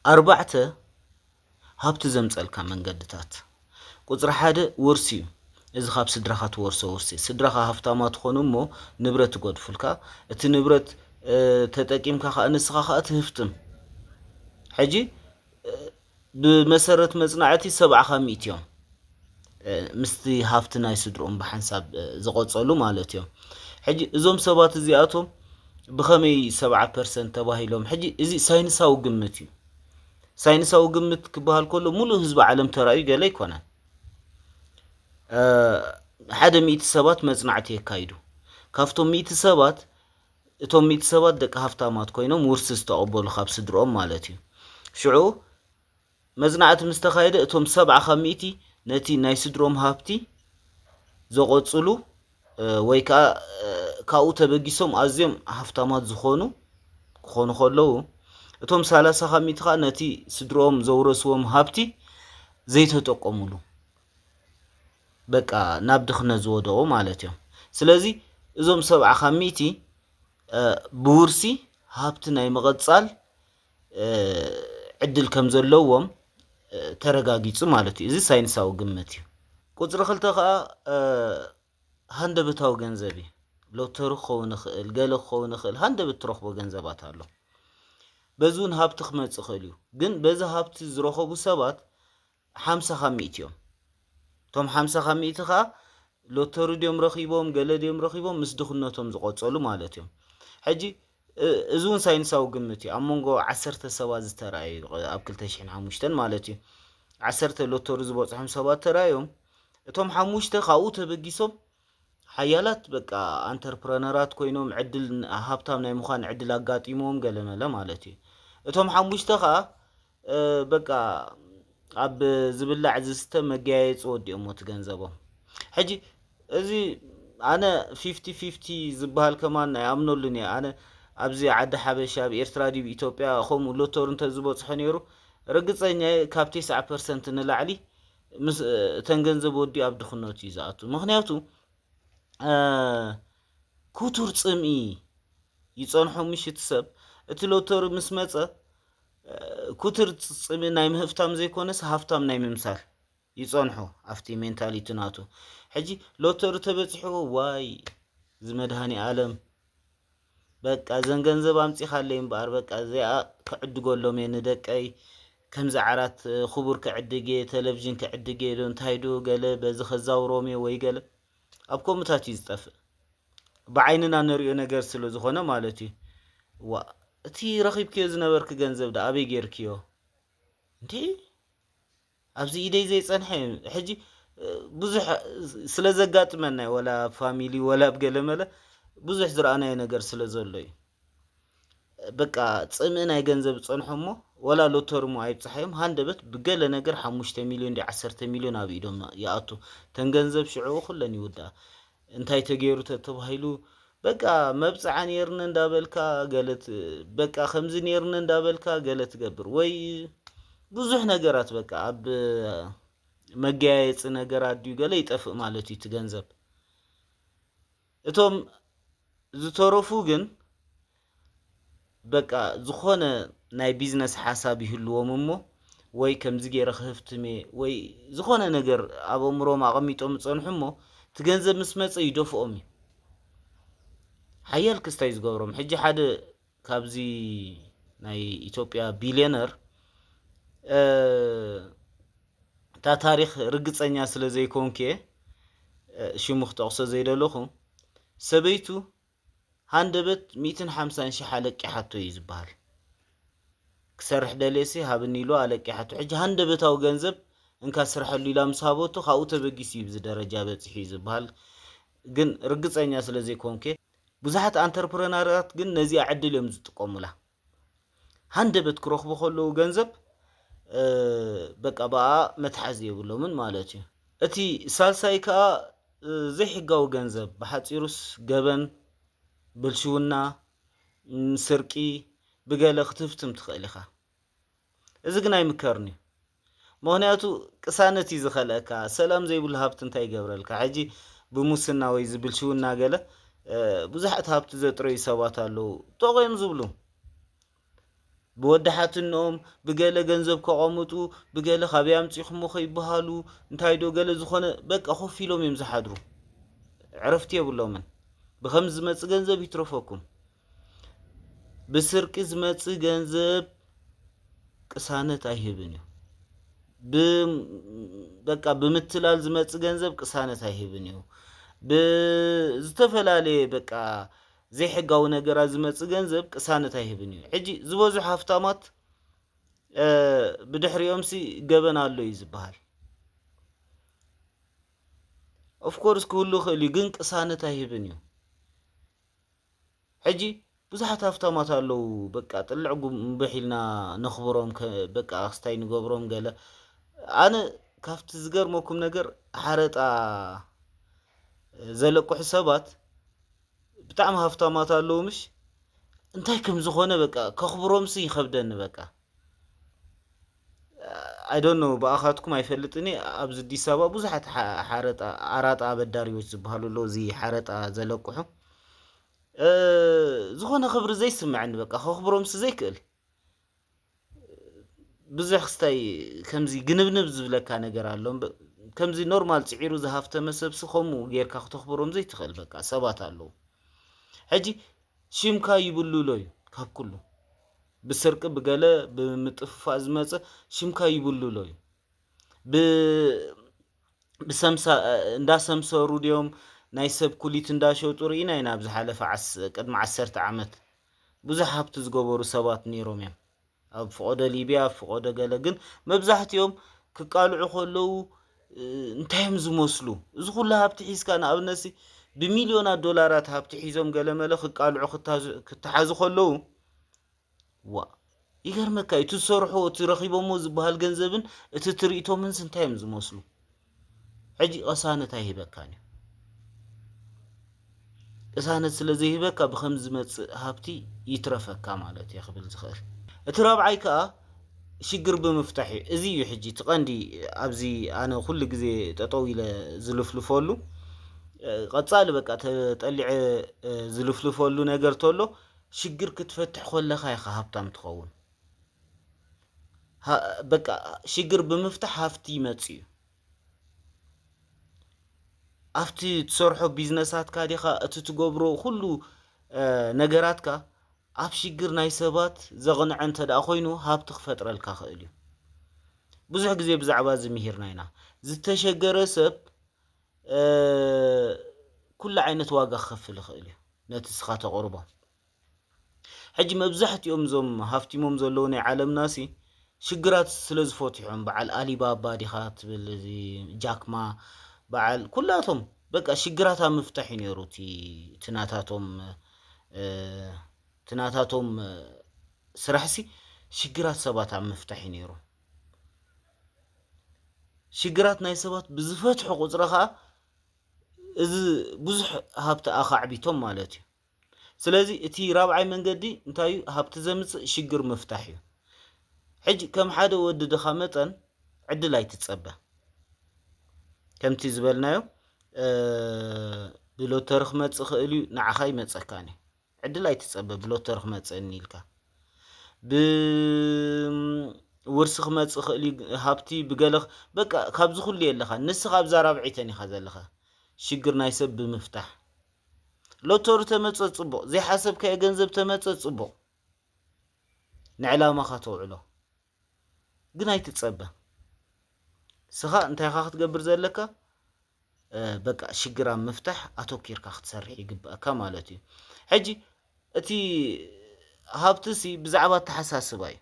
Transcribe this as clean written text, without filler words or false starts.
أربعة هابت زمصلك منقدتات قصر حدا ورسي إذا خاب سدرخات ورسي سدرخا هفتامات خونو مو نبرت قد فلكا ات نبرت تتاكيم كاخا نسخا خا تهفتم حجي بمسرت مصنعتي 700 يوم مستي هافتنا يسدرون بحساب زقصلو مالتيو حجي ازوم سبات زياتهم بخمي 7% تباهيلهم حجي ازي ساينساو قمتي ساينساو قمت كبهال كله مولو حزب عالم تراي قال يكونن حدا 100 سبات مصنعتي يكايدو كافتو 100 سبات اتوم 100 سبات دك هافتامات كوينوم ورسس تقبلوا خاب سدرهم مالتيو شعو مزنعت مستخايده اتوم 700 نتي ناي سدروم هابتي زقصلو ويكا كاو تبغيسوم ازيم هفتامات زخونو خونو خلو اتوم 300 خا نتي سدروم زورسوم هابتي زيتو تقوملو بقى نابدخنا زودو مالتيو سلازي ازوم 700 بورسي هابت ناي مقصال عدل كم زلوهم ترغاغيص مالتي እዚ ሳይንሳዊ ግምት እዩ ቁጽሪ 2 ኸ ሃንደበታው ገንዘብ ሎተሪ ኾውን ኽእል ገለ ኾውን ኽእል ሃንደበት ትረኽቦ ገንዘባት ኣሎ በዙን ሀብት ክመጽእ ኽእል እዩ ግን በዛ ሀብት ዝረኸቡ ሰባት 50 ከሚት እዮም ቶም 50 ከሚት ኸ ሎተሪ ዲዮም ረኺቦም ገለ ዲዮም ረኺቦም ምስ ድኽነቶም ዝቆጸሉ ማለት እዮም ሕጂ እዙን ሳይንሳዊ ግምት እዩ አሞንጎ 10 ሰባት ዝተራእዩ ኣብ 2005 ማለት እዩ 10 ሎተሪ ዝበጽሖም ሰባት ተራእዮም እቶም 5 ካኡ ተበጊሶም ሓያላት በቃ አንተርፕረነራት ኮይኖም ዕድል ሃብታም ናይ ምዃን ዕድል አጋጢሞም ገለመለ ማለት እዩ እቶም 5 ኸ በቃ ኣብ ዝብላዕ ዝስተ መጋየጽ ወዲኦም ሞት ገንዘቦም ሕጂ እዚ ኣነ 50-50 ዝበሃል ከማን ናይ ኣምኖሉኒ ኣነ ኣብዚ ዓዲ ሓበሻ ኣብ ኤርትራ ዲብ ኢትዮጵያ ኸምኡ ሎተሪ እንተ ዝበጽሖ ነይሩ ርግጸኛ ካብ 9% ንላዕሊ ምስ ተንገንዘብ ወዲ ኣብ ድኽነቱ ይዛኣቱ ምኽንያቱ ኩቱር ጽምኢ ይጸንሖ ምሽት ሰብ እቲ ሎተሪ ምስ መጸ ኩቱር ጽምኢ ናይ ምህፍታም ዘይኮነስ ሃፍታም ናይ ምምሳል ይጸንሖ ኣፍቲ ሜንታሊቲ ናቱ ሕጂ ሎተሪ ተበጽሖ ዋይ ዝመድሃኒ ዓለም በቃ ዘንገንዘብ ኣምጺኻለይ እምበር በቃ እዚኣ ክዕድጎሎም የንደቀይ ከምዚ ዓራት خبر كعدجي تلفزيون كعدجي دون تايدو قال بز خزاورومي ወይ قال ኣብ ኮምታት ይዝጠፍ በዓይንና ነሪዮ ነገር ስለ ዝኾነ ማለት እዩ ዋ እቲ ረኺብክዮ ዝነበርክ ገንዘብ ዳ ኣበይ ጌርክዮ እንዴ ኣብዚ ኢደይ ዘይጸንሐ ሕጂ ብዙሕ ስለ ዘጋጥመና ወላ ፋሚሊ ወላ በገለመለ ብዙሕ ዝራእናዮ ነገር ስለ ዘሎ እዩ በቃ ጽምእ ናይ ገንዘብ ጸንሖሞ ወላ ሎተሪ ሞ አይብጽሐዮም ሃንደበት በገለ ነገር 5 ሚሊዮን ዲ 10 ሚሊዮን ኣብ ኢዶም ያአቱ ተንገንዘብ ሽዑ ኩለን ይውዳ እንታይ ተገይሩ ተተባሂሉ በቃ መብጽዓ ነርነ እንዳበልካ ገለት በቃ ከምዚ ነርነ እንዳበልካ ገለት ገብር ወይ ብዙሕ ነገራት በቃ ኣብ መጋየጽ ነገራት ዲዩ ገለ ይጠፍእ ማለት እዩ ተገንዘብ እቶም ዝተረፉ ግን በቃ ዝኾነ ናይ ቢዝነስ ሓሳብ ይህልዎም እሞ ወይ ከምዚ ገይረ ክህፍትሜ ወይ ዝኾነ ነገር ኣብ እምሮም ኣቐሚጦም ጸንሑሞ ትገንዘብ ምስ መጸ ይደፍኦም ሓያል ክስታይ ዝገብሮም ሕጂ ሓደ ካብዚ ናይ ኢትዮጵያ ቢሊዮነር ታ ታሪኽ ርግጸኛ ስለ ዘይኮንከ ሽሙ ክጠቕሶ ዘይደለኹ ሰበይቱ ሃንደበት 150 ሺህ አለቂሓቶ ይዝባል ክሰርሕ ደለሲ ሃብኒሎ አለቂሓቶ ሕጂ ሃንደበታው ገንዘብ እንካ ስርሐሉ ኢላ ምሳቦቱ ካኡ ተበጊስ ይብዝ ደረጃ በጽሒ ይዝባል ግን ርግጸኛ ስለ ዘይኮንከ ብዙሓት አንተርፕረነራት ግን ነዚ ዕድል እዮም ዝጥቀሙላ ሃንደበት ክረኽቦ ከለው ገንዘብ በቃ በአ መትሓዝ ይብሎምን ማለት እዩ እቲ ሳልሳይ ከዓ ዘይሕጋው ገንዘብ በሓጺሩስ ገበን ብልሽውና ስርቂ بقال اختفتم تخليخا إذا قنا يمكرني مهنياتو قسانتي زخلك سلام زي بالهابت انتي قبرلك حجي بموسنا ويزبل شونا قاله بزحت هابت زي تري سوات له توغيم زبلو ብወድሓትነኦም ብገለ ገንዘብ ከቐምጡ ብገለ ካብያ ኣምፂኹሞ ከይበሃሉ እንታይ ዶ ገለ ዝኾነ በቃ ኮፍ ኢሎም እዮም ዝሓድሩ ዕረፍቲ የብሎምን ብከምዚ ዝመፅእ ገንዘብ ይትረፈኩም ብስርቂ ዝመፅእ ገንዘብ ቅሳነት ኣይህብን እዩ በቃ ብምትላል ዝመፅእ ገንዘብ ቅሳነት ኣይህብን እዩ ብዝተፈላለየ በቃ ዘይሕጋዊ ነገራት ዝመፅእ ገንዘብ ቅሳነት ኣይህብን እዩ ሕጂ ዝበዝሑ ሃፍታማት ብድሕሪኦምሲ ገበን ኣሎ እዩ ዝበሃል ኦፍኮርስ ክህሉ ክእል እዩ ግን ቅሳነት ኣይህብን እዩ ሕጂ ብዙሓት ሃፍታማት ኣለው በቃ ጥልዕ ጉንበሒልና ነኽብሮም በቃ ክስታይ ንገብሮም ገለ ኣነ ካብቲ ዝገርመኩም ነገር ሓረጣ ዘለቁሑ ሰባት ብጣዕሚ ሃፍታማት ኣለው ምሽ እንታይ ከም ዝኾነ በቃ ከኽብሮምሲ ይኸብደኒ በቃ I don't know ብኣኻትኩም ኣይፈልጥኒ ኣብዚ አዲስ አበባ ብዙሓት ሓረጣ ኣራጣ አበዳሪዎች ዝበሃሉ ኣለዉ እዚ ሓረጣ ዘለቁሑ ዝኾነ ክብሪ ዘይስምዐኒ በቃ ከኽብሮምሲ ዘይክእል ብዙሕ ክስታይ ከምዚ ግንብንብ ዝብለካ ነገር ኣሎም ከምዚ ኖርማል ፅዒሩ ዝሃፍተመ ሰብሲ ከምኡ ጌርካ ክተኽብሮም ዘይትኽእል በቃ ሰባት ኣለዉ ሕጂ ሽምካ ይብሉሎ እዩ ካብ ኩሉ ብስርቂ ብገለ ብምጥፍፋእ ዝመፅእ ሽምካ ይብሉሎ እዩ ብሰምሳ እንዳሰምሰሩ ድዮም ናይ ሰብ ኩሊት እንዳሸጡ ርኢና ኢና ብዝሓለፈ ቅድሚ 10 ዓመት ብዙሕ ሃብቲ ዝገበሩ ሰባት ነይሮም እዮም ኣብ ፍቆደ ሊብያ ፍቆደ ገለ ግን መብዛሕትኦም ክቃልዑ ከለዉ እንታይም ዝመስሉ እዚ ኩሉ ሃብቲ ሒዝካ ንኣብነሲ ብሚልዮናት ዶላራት ሃብቲ ሒዞም ገለ መለ ክቃልዑ ክተሓዙ ከለዉ ዋ ይገርመካ እቲ ዝሰርሑ እቲ ረኺቦሞ ዝበሃል ገንዘብን እቲ ትርኢቶምን እንታይም ዝመስሉ ሕጂ ቅሳነት ኣይሂበካን እዩ ቅሳነት ስለዘይሂበካ ብከምዚ ዝመፅእ ሃብቲ ይትረፈካ ማለት እዩ ክብል ዝኽእል እቲ ራብዓይ ከዓ ሽግር ብምፍታሕ እዩ እዚ እዩ ሕጂ ትቐንዲ ኣብዚ ኣነ ኩሉ ግዜ ጠጠው ኢለ ዝልፍልፈሉ ቀጻሊ በቃ ተጠሊዐ ዝልፍልፈሉ ነገር ተሎ ሽግር ክትፈትሕ ከለኻ ኢኻ ሃብታም ትኸውን በቃ ሽግር ብምፍታሕ ሃፍቲ ይመጽእ እዩ ኣብቲ ትሰርሖ ቢዝነሳትካ ዲኻ እቲ ትገብሮ ኩሉ ነገራትካ ኣብ ሽግር ናይ ሰባት ዘቕንዕ እንተደኣ ኮይኑ ሃብቲ ክፈጥረልካ ክእል እዩ ብዙሕ ግዜ ብዛዕባ ዝምሂርና ኢና ዝተሸገረ ሰብ ኩሉ ዓይነት ዋጋ ክኸፍል ይኽእል እዩ ነቲ ስኻ ተቕርቦ ሕጂ መብዛሕትኦም እዞም ሃፍቲሞም ዘለዉ ናይ ዓለምናሲ ሽግራት ስለ ዝፈትሖም በዓል ኣሊባባ ዲኻ ትብል እዚ ጃክማ በዓል ኩላቶም በቃ ሽግራት ኣብ ምፍታሕ እዩ ነይሩ እቲ ትናታቶም ስራሕሲ ሽግራት ሰባት ኣብ ምፍታሕ እዩ ነይሩ ሽግራት ናይ ሰባት ብዝፈትሑ ቁፅሪ ከዓ እዚ ብዙሕ ሃብቲ ኣኻዕቢቶም ማለት እዩ ስለዚ እቲ ራብዓይ መንገዲ እንታይ እዩ ሃብቲ ዘምፅእ ሽግር ምፍታሕ እዩ ሕጂ ከም ሓደ ወዲ ድኻ መጠን ዕድል ኣይትፀበ ከምቲ ዝበልናዮ ብሎተሪ ክመፅእ ክእል እዩ ንዓኻ ይመፀካኒ ዕድል ኣይትፀበ ብሎተሪ ክመፅእኒ ኢልካ ብውርሲ ክመፅእ ክእል እዩ ሃብቲ ብገለ በቃ ካብዚ ኩሉ የለኻ ንስኻ ኣብዛ ራብዒተን ኢኻ ዘለኻ ሽግር ናይ ሰብ ብምፍታሕ ሎተሪ ተመፀ ፅቡቕ ዘይሓሰብካዮ ገንዘብ ተመፀ ፅቡቕ ንዕላማኻ ተውዕሎ ግን ኣይትፀበ ስኻ እንታይ ኢኻ ክትገብር ዘለካ በቃ ሽግር ኣብ ምፍታሕ ኣተኪርካ ክትሰርሕ ይግባእካ ማለት እዩ ሕጂ እቲ ሃብቲሲ ብዛዕባ ተሓሳስባ እዩ